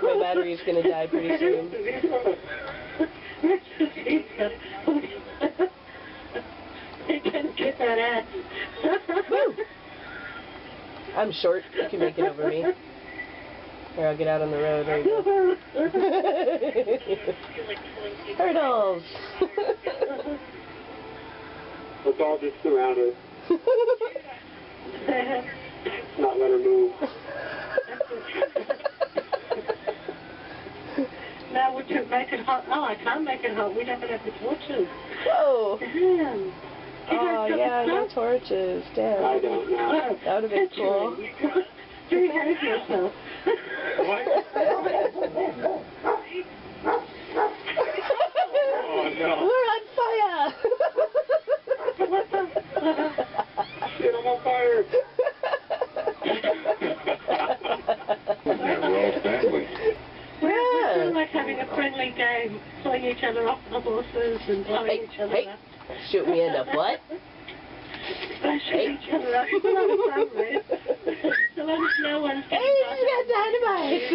like my battery's gonna die pretty soon. He can get that ass. I'm short. You can make it over me. Here, I'll get out on the road. There you go. Hurdles! Let's all just surround her. Not let her move. Now we can make it hot. Oh, I can't make it hot. We'd have to have the torches. Whoa! Damn. Oh, yeah, no torches. Damn. I don't know. That would have been cool. Behave yourself. What? Oh, no. We're on fire! Shit, I'm on fire. Yeah, we're all family. We're sort of like having a friendly game, pulling each other off the horses and blowing each other up. Shoot me in the butt? Bashing each other up. It's a lot of fun, man. So long as no one's Hey, getting you got dynamite!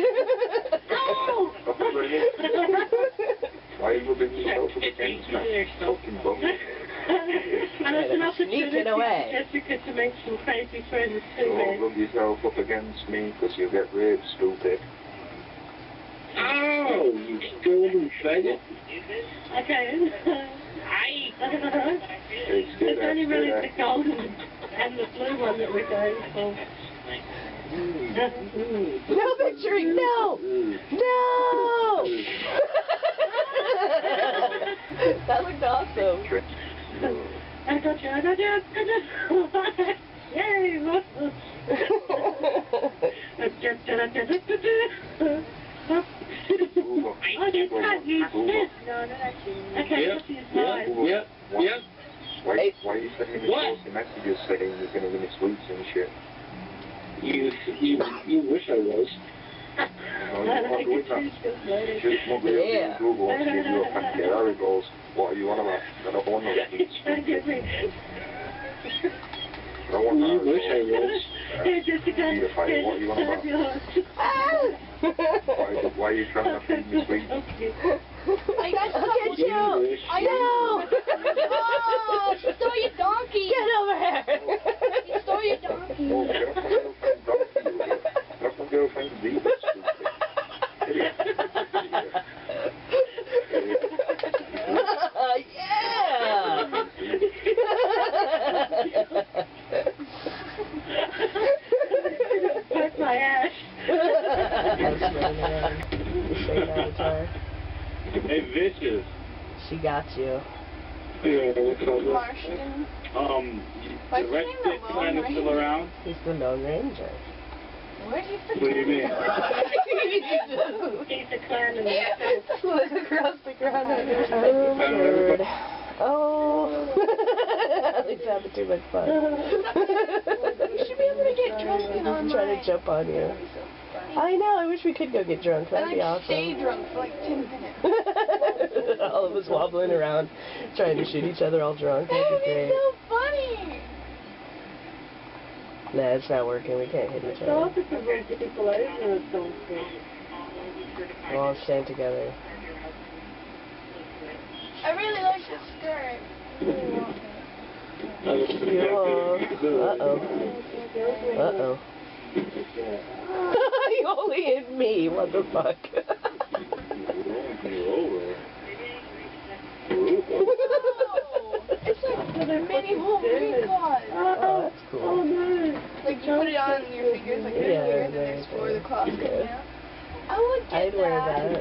Why are you rubbing yourself up against that fucking bum? And it's an opportunity Sneaking away. for Jessica to make some crazy friends too, Don't man. rub yourself up against me, because you'll get raped, stupid. Oh, you golden faggot. Okay. It's only really the golden and the blue one that we're going for. No picturing, no! No! That looked awesome. I got you. Yay! I just can't use this. No, not you. Okay, this is mine. Yep. Why are you sending me nasty messages saying you're going to win the sweets and shit? You wish I was. No, you're not doing that. Just smuggle your Yeah. Google and see if you're a packet. There it goes. What are you on about? I don't want no sweets. Don't give me. I don't want You that. wish I was. Hey, Jessica. You're fine. What are you on about? Why are you trying to feed me sweets? I got to look at you! I know! Oh, she stole your donkey! Get over here! She stole your donkey! Oh, get off my girlfriend's donkey, you idiot. Get off my girlfriend's beat, stupid. Idiot. Yeah! Hurt my ass. Hey, Vicious. She got you. Yeah, what's up? Martian. The red stick man is still around? He's the Lone Ranger. Where'd you What do you mean? He's a clown and Look across the ground. Oh, Lord. Oh. At least having too much fun. We should be able to get drunk and I'm trying to jump on you. I know, I wish we could go get drunk. That'd be awesome. Stay drunk for like 10 minutes. All of us wobbling around, trying to shoot each other all drunk. That'd be That'd be great. so funny. Nah, it's not working. We can't hit each so other. opposite of people over and so forth. We'll all stand together. I really like this skirt. Uh-oh. Uh-oh. You only hit me. What the fuck? It's like a mini home recon. Oh, that's cool. Oh no. Like you put it on your fingers like Yeah, here, and then there there's you four go. of the claws Yeah. coming out. I would get I'd wear that.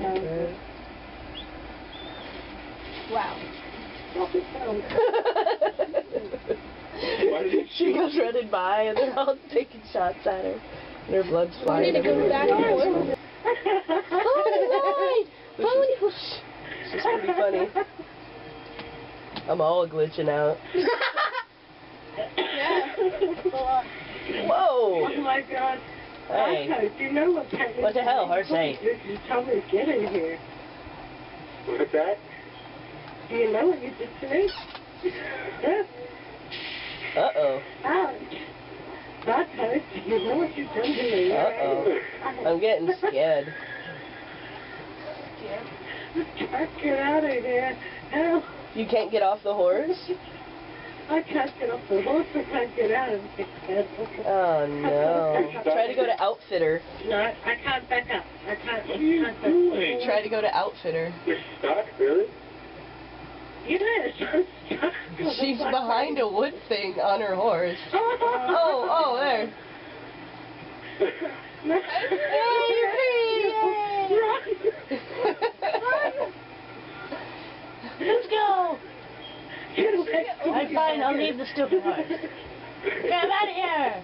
Wow. She goes running by and they're all taking shots at her. And her blood's We flying. need to go back and forth. Oh, this is pretty funny. I'm all glitching out. Yeah. Whoa! Oh my god. Hey. Marco, do you know what's happening? What the hell, Horsey? You told me to get in here. What's that? Do you know what you did to me? Yeah. Uh-oh. Ouch. Marco, do you know what you've done to me? Uh-oh. I'm getting scared. dear. Can't get out of here. Help. You can't get off the horse? I can't get off the horse. I can't get out of it. Oh no. Try to go to Outfitter. No, I can't back up. I can't. What are you doing? Try to go to Outfitter. You're stuck, really? Yes, I'm stuck. She's behind a wood thing on her horse. Oh, there. No. Hey, you're free! Run. Let's go! Get away. I'm fine, I'll leave the stupid horse. Get out of here!